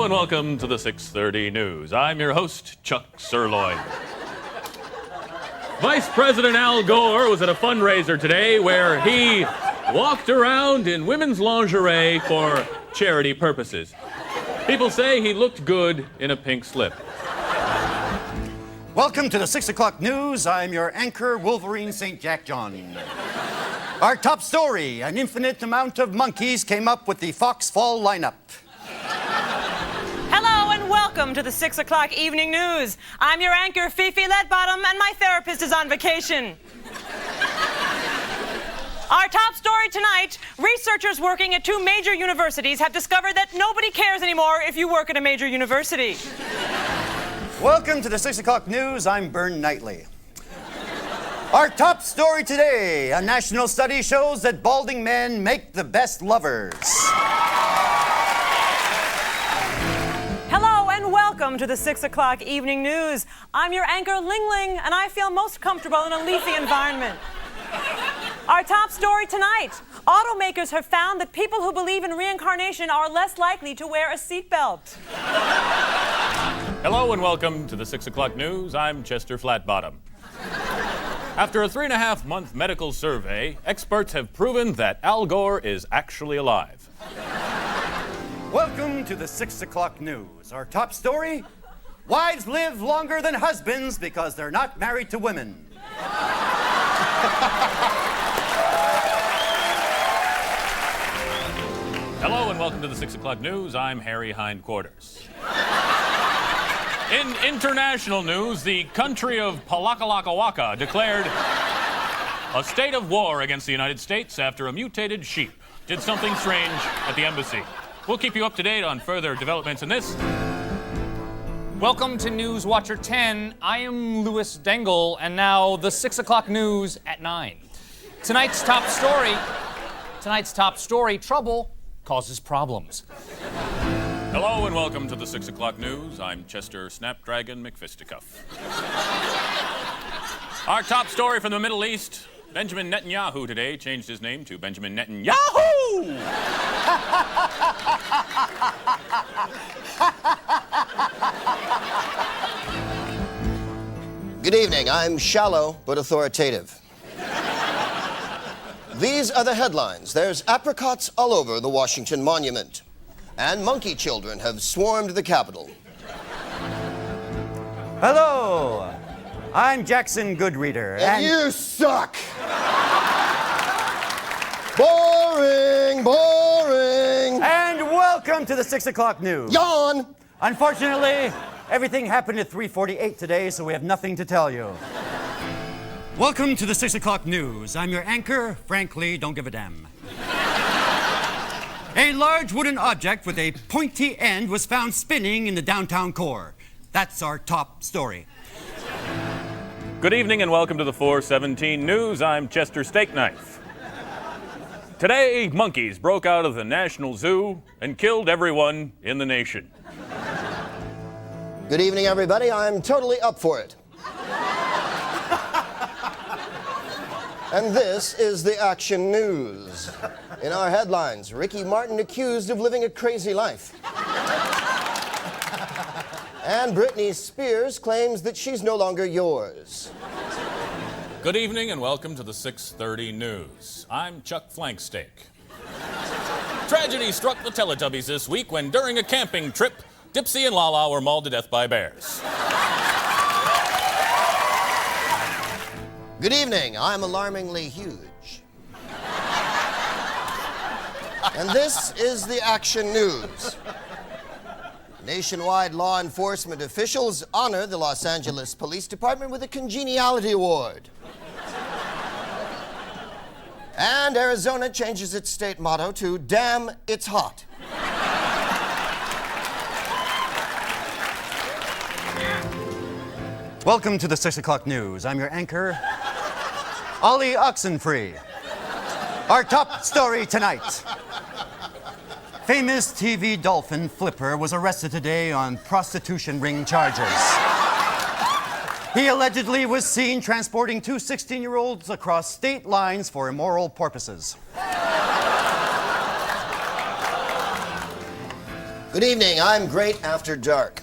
Hello and welcome to the 6:30 News. I'm your host, Chuck Sirloin. Vice President Al Gore was at a fundraiser today where he walked around in women's lingerie for charity purposes. People say he looked good in a pink slip. Welcome to the 6 o'clock news. I'm your anchor, Wolverine St. Jack John. Our top story, an infinite amount of monkeys came up with the Fox Fall lineup. Hello and welcome to the 6 o'clock evening news. I'm your anchor, Fifi Ledbottom, and my therapist is on vacation. Our top story tonight, researchers working at 2 major universities have discovered that nobody cares anymore if you work at a major university. Welcome to the 6 o'clock news. I'm Bern Knightley. Our top story today, a national study shows that balding men make the best lovers. Hello and welcome to the 6 o'clock evening news. I'm your anchor, Ling Ling, and I feel most comfortable in a leafy environment. Our top story tonight, automakers have found that people who believe in reincarnation are less likely to wear a seatbelt. Hello and welcome to the 6 o'clock news. I'm Chester Flatbottom. After a 3.5-month medical survey, experts have proven that Al Gore is actually alive. Welcome to the 6 o'clock news. Our top story, wives live longer than husbands because they're not married to women. Hello and welcome to the 6 o'clock news. I'm Harry Hindquarters. In international news, the country of Palakalakawaka declared a state of war against the United States after a mutated sheep did something strange at the embassy. We'll keep you up to date on further developments in this. Welcome to News Watcher 10. I am Louis Dengel, and now the 6 o'clock news at 9. Tonight's top story, trouble causes problems. Hello and welcome to the 6 o'clock news. I'm Chester Snapdragon McFisticuff. Our top story from the Middle East, Benjamin Netanyahu today changed his name to Benjamin Netanyahu! Good evening. I'm shallow but authoritative. These are the headlines. There's apricots all over the Washington Monument, and monkey children have swarmed the Capitol. Hello, I'm Jackson Goodreader. And you suck! Boring, boring! And welcome to the 6 o'clock news. Yawn! Unfortunately, everything happened at 3:48 today, so we have nothing to tell you. Welcome to the 6 o'clock news. I'm your anchor, frankly, don't give a damn. A large wooden object with a pointy end was found spinning in the downtown core. That's our top story. Good evening and welcome to the 417 News. I'm Chester Steakknife. Today, monkeys broke out of the National Zoo and killed everyone in the nation. Good evening, everybody. I'm totally up for it. And this is the Action News. In our headlines, Ricky Martin accused of living a crazy life. And Britney Spears claims that she's no longer yours. Good evening and welcome to the 6:30 News. I'm Chuck Flanksteak. Tragedy struck the Teletubbies this week when, during a camping trip, Dipsy and Lala were mauled to death by bears. Good evening. I'm alarmingly huge. And this is the Action News. Nationwide law enforcement officials honor the Los Angeles Police Department with a Congeniality Award. And Arizona changes its state motto to Damn, It's Hot. Welcome to the 6 o'clock news. I'm your anchor, Ollie Oxenfree. Our top story tonight. Famous TV dolphin Flipper was arrested today on prostitution ring charges. He allegedly was seen transporting 2 16-year-olds across state lines for immoral purposes. Good evening, I'm Great After Dark.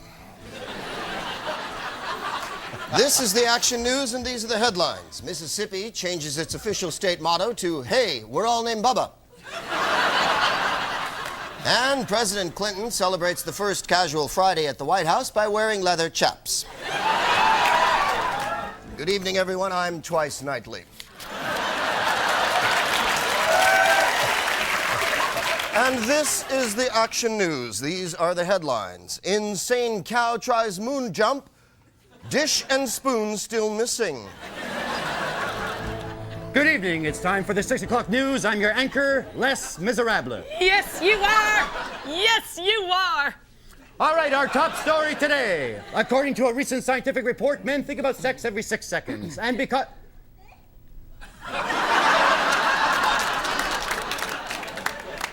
This is the Action News, and these are the headlines. Mississippi changes its official state motto to, "Hey, we're all named Bubba." And President Clinton celebrates the first casual Friday at the White House by wearing leather chaps. Good evening, everyone. I'm Twice Nightly. And this is the Action News. These are the headlines. Insane cow tries moon jump. Dish and spoon still missing. Good evening. It's time for the 6 o'clock news. I'm your anchor, Les Miserables. Yes, you are! Yes, you are! All right, our top story today. According to a recent scientific report, men think about sex every 6 seconds. And because...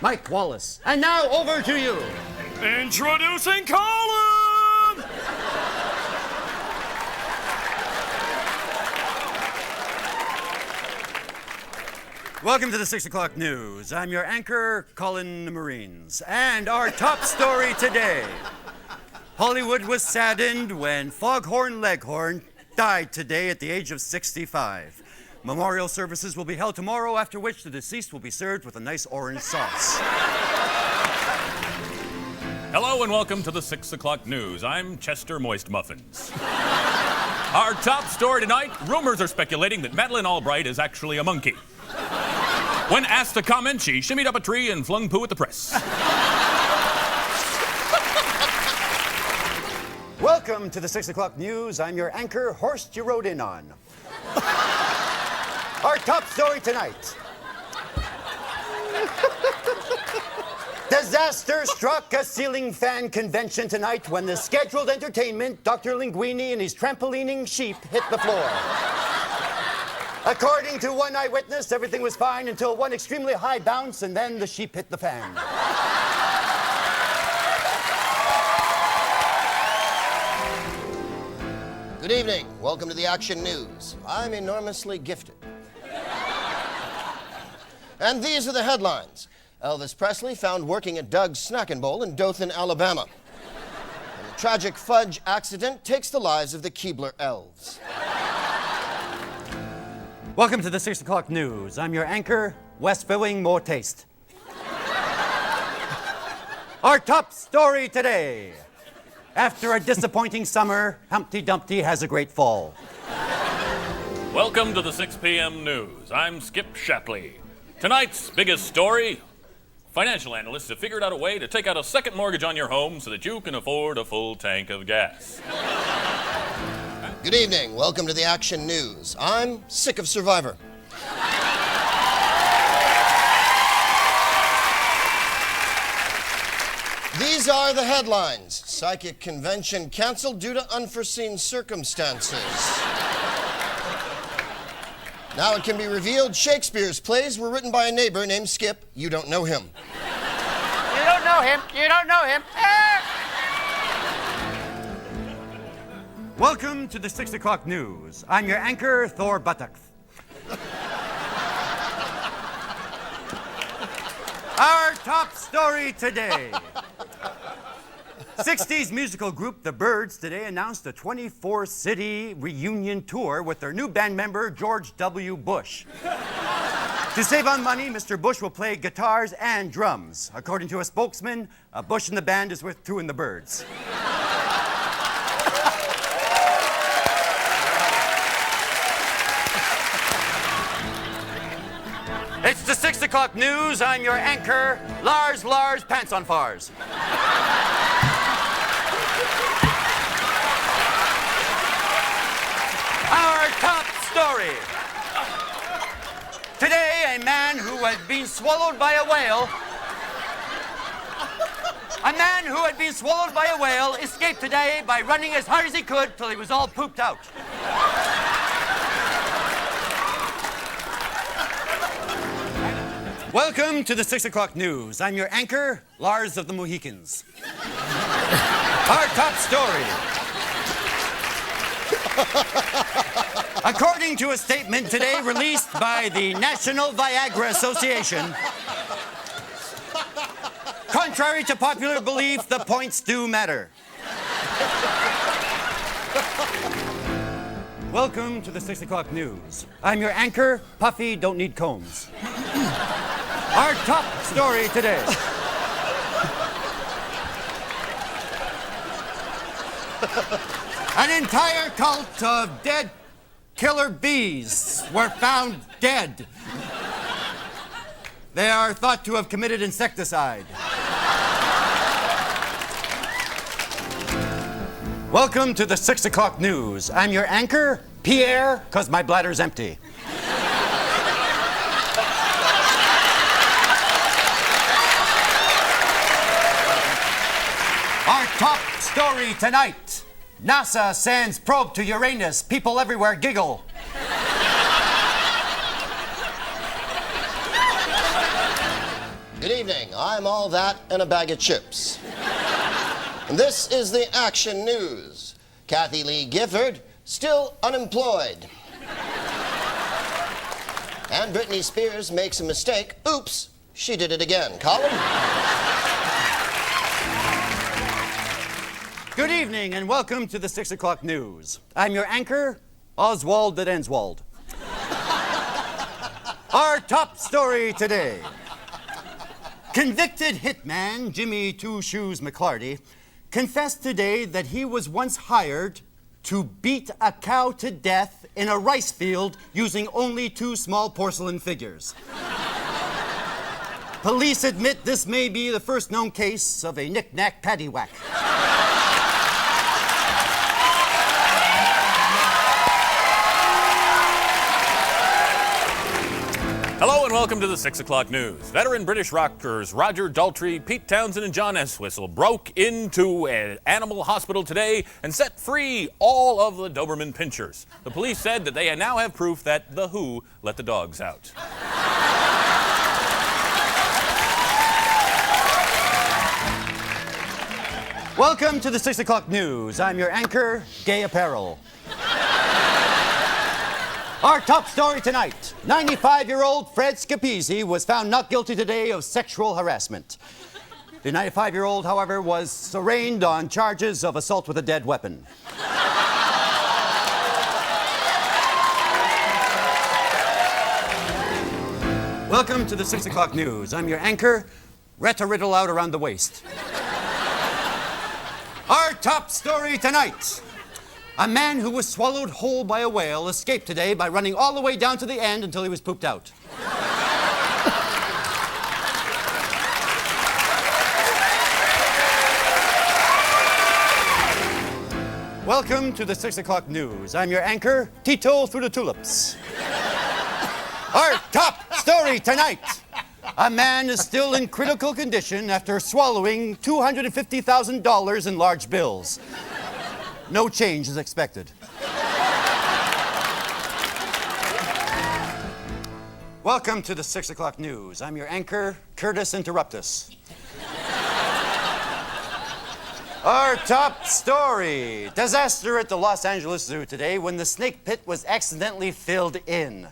Mike Wallace. And now over to you. Introducing Colin! Welcome to the 6 o'clock news. I'm your anchor, Colin the Marines. And our top story today. Hollywood was saddened when Foghorn Leghorn died today at the age of 65. Memorial services will be held tomorrow, after which the deceased will be served with a nice orange sauce. Hello and welcome to the 6 o'clock news. I'm Chester Moist Muffins. Our top story tonight, rumors are speculating that Madeleine Albright is actually a monkey. When asked to comment, she shimmied up a tree and flung poo at the press. Welcome to the 6 o'clock news. I'm your anchor, Horst you rode in on. Our top story tonight. Disaster struck a ceiling fan convention tonight when the scheduled entertainment, Dr. Linguini and his trampolining sheep, hit the floor. According to one eyewitness, everything was fine until one extremely high bounce, and then the sheep hit the fan. Good evening. Welcome to the Action News. I'm enormously gifted. And these are the headlines. Elvis Presley found working at Doug's Snack and Bowl in Dothan, Alabama. And a tragic fudge accident takes the lives of the Keebler elves. Welcome to the 6 o'clock news. I'm your anchor, West Filling More Taste. Our top story today. After a disappointing summer, Humpty Dumpty has a great fall. Welcome to the 6 p.m. news. I'm Skip Shapley. Tonight's biggest story, financial analysts have figured out a way to take out a second mortgage on your home so that you can afford a full tank of gas. Good evening. Welcome to the Action News. I'm sick of Survivor. These are the headlines. Psychic convention canceled due to unforeseen circumstances. Now it can be revealed Shakespeare's plays were written by a neighbor named Skip. You don't know him. You don't know him. You don't know him. Welcome to the 6 o'clock news. I'm your anchor, Thor Buttocks. Our top story today. 60s musical group The Byrds today announced a 24-city reunion tour with their new band member, George W. Bush. To save on money, Mr. Bush will play guitars and drums. According to a spokesman, Bush and the band is worth two in the Byrds. It's the 6 o'clock news. I'm your anchor, Lars Pants on Fars. Our top story. Today, a man who had been swallowed by a whale. A man who had been swallowed by a whale escaped today by running as hard as he could till he was all pooped out. Welcome to the 6 o'clock news. I'm your anchor, Lars of the Mohicans. Our top story. According to a statement today released by the National Viagra Association, Contrary to popular belief, the points do matter. Welcome to the 6 o'clock news. I'm your anchor, Puffy Don't Need Combs. Our top story today. An entire cult of dead killer bees were found dead. They are thought to have committed insecticide. Welcome to the 6 o'clock news. I'm your anchor, Pierre, because my bladder's empty. Our top story tonight. NASA sends probe to Uranus. People everywhere giggle. Good evening. I'm all that and a bag of chips. And this is the action news. Kathy Lee Gifford, still unemployed. And Britney Spears makes a mistake. Oops, she did it again. Colin? Good evening and welcome to the 6 o'clock news. I'm your anchor, Oswald that Enswald. Our top story today. Convicted hitman Jimmy Two Shoes McClarty confessed today that he was once hired to beat a cow to death in a rice field using only 2 small porcelain figures. Police admit this may be the first known case of a knick-knack paddywhack. Hello and welcome to the 6 o'clock news. Veteran British rockers Roger Daltrey, Pete Townsend, and John Entwistle broke into an animal hospital today and set free all of the Doberman pinchers. The police said that they now have proof that The Who let the dogs out. Welcome to the 6 o'clock news. I'm your anchor, Gay Apparel. Our top story tonight. 95-year-old Fred Scapese was found not guilty today of sexual harassment. The 95-year-old, however, was arraigned on charges of assault with a dead weapon. Welcome to the 6 o'clock news. I'm your anchor, Retta Riddle out around the waist. Our top story tonight. A man who was swallowed whole by a whale escaped today by running all the way down to the end until he was pooped out. Welcome to the 6 o'clock news. I'm your anchor, Tito through the tulips. Our top story tonight. A man is still in critical condition after swallowing $250,000 in large bills. No change is expected. Welcome to the 6 o'clock news. I'm your anchor, Curtis Interruptus. Our top story. Disaster at the Los Angeles Zoo today when the snake pit was accidentally filled in.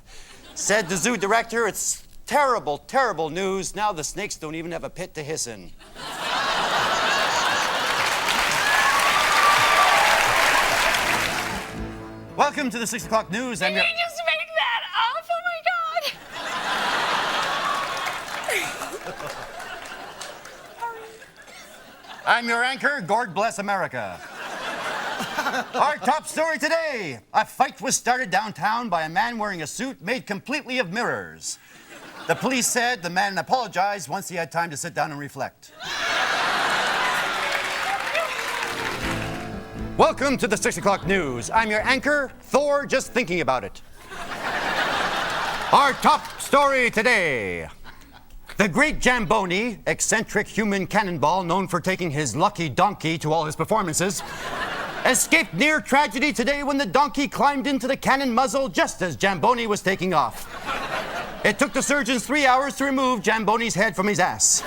Said the zoo director, it's terrible, terrible news. Now the snakes don't even have a pit to hiss in. Welcome to the 6 o'clock news. Did you just make that up? Oh my God. I'm your anchor, God bless America. Our top story today. A fight was started downtown by a man wearing a suit made completely of mirrors. The police said the man apologized once he had time to sit down and reflect. Welcome to the 6 o'clock news. I'm your anchor, Thor, just thinking about it. Our top story today. The great Jamboni, eccentric human cannonball known for taking his lucky donkey to all his performances, escaped near tragedy today when the donkey climbed into the cannon muzzle just as Jamboni was taking off. It took the surgeons 3 hours to remove Jamboni's head from his ass.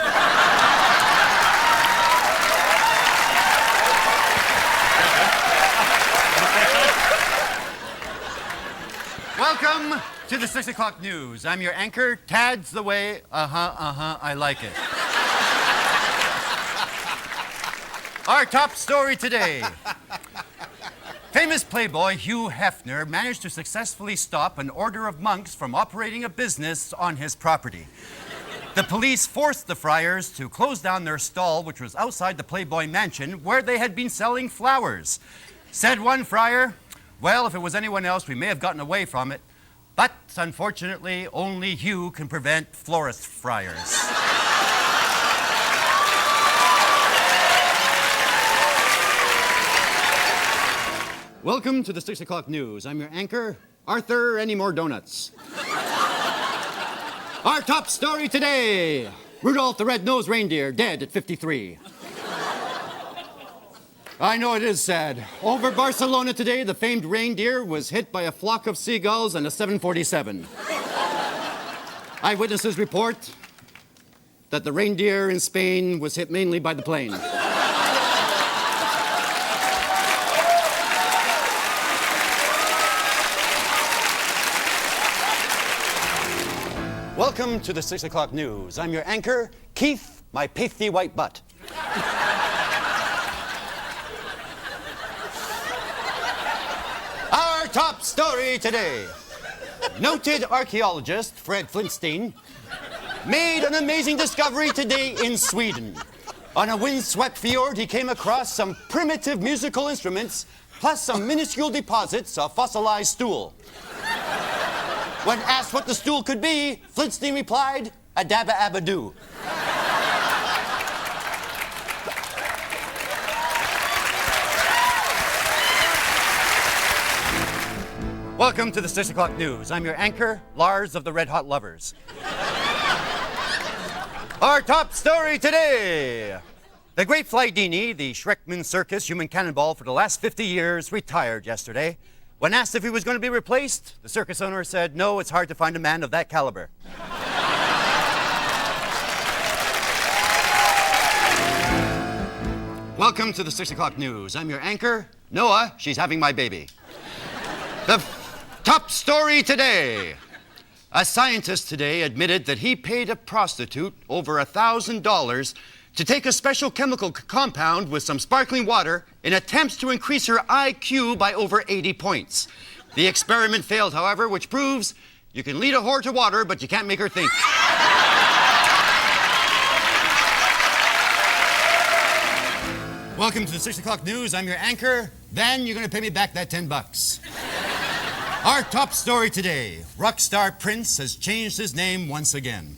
Welcome to the 6 o'clock news. I'm your anchor, Tad's the way. I like it. Our top story today. Famous playboy Hugh Hefner managed to successfully stop an order of monks from operating a business on his property. The police forced the friars to close down their stall, which was outside the Playboy mansion, where they had been selling flowers. Said one friar, well, if it was anyone else, we may have gotten away from it. But, unfortunately, only Hugh can prevent florist friars. Welcome to the 6 o'clock news. I'm your anchor, Arthur Any More Donuts. Our top story today. Rudolph the Red-Nosed Reindeer, dead at 53. I know it is sad. Over Barcelona today, the famed reindeer was hit by a flock of seagulls and a 747. Eyewitnesses report that the reindeer in Spain was hit mainly by the plane. Welcome to the 6 o'clock news. I'm your anchor, Keith, my pasty white butt. Our top story today. Noted archaeologist Fred Flintstein made an amazing discovery today in Sweden. On a windswept fjord, he came across some primitive musical instruments, plus some minuscule deposits of fossilized stool. When asked what the stool could be, Flintstein replied, a dabba abba doo. Welcome to the 6 o'clock news. I'm your anchor, Lars of the Red Hot Lovers. Our top story today. The great Flydini, the Schreckman Circus human cannonball for the last 50 years, retired yesterday. When asked if he was going to be replaced, the circus owner said, no, it's hard to find a man of that caliber. Welcome to the 6 o'clock news. I'm your anchor, Noah. She's having my baby. The top story today. A scientist today admitted that he paid a prostitute over $1,000 to take a special chemical compound with some sparkling water in attempts to increase her IQ by over 80 points. The experiment failed, however, which proves you can lead a whore to water, but you can't make her think. Welcome to the 6 o'clock news. I'm your anchor. Then you're going to pay me back that $10. Our top story today. Rock star Prince has changed his name once again.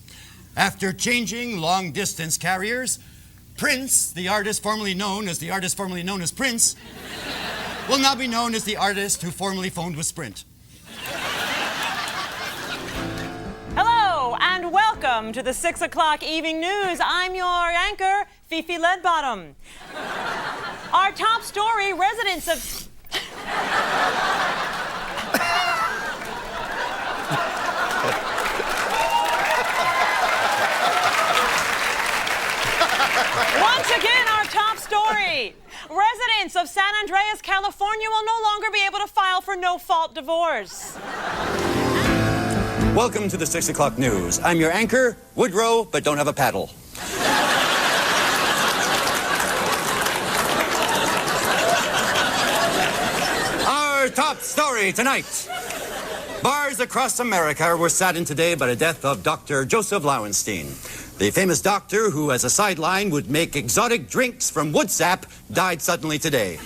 After changing long-distance carriers, Prince, the artist formerly known as Prince, will now be known as the artist who formerly phoned with Sprint. Hello, and welcome to the 6 o'clock evening news. I'm your anchor, Fifi Leadbottom. Our top story, residents of... Once again, our top story. Residents of San Andreas, California will no longer be able to file for no-fault divorce. Welcome to the 6 o'clock news. I'm your anchor, Woodrow, but don't have a paddle. Our top story tonight. Bars across America were saddened today by the death of Dr. Joseph Lowenstein. The famous doctor who, as a sideline, would make exotic drinks from wood sap, died suddenly today.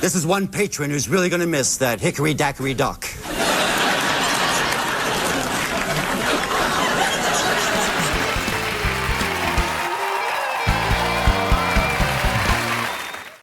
This is one patron who's really going to miss that hickory-dackory dock.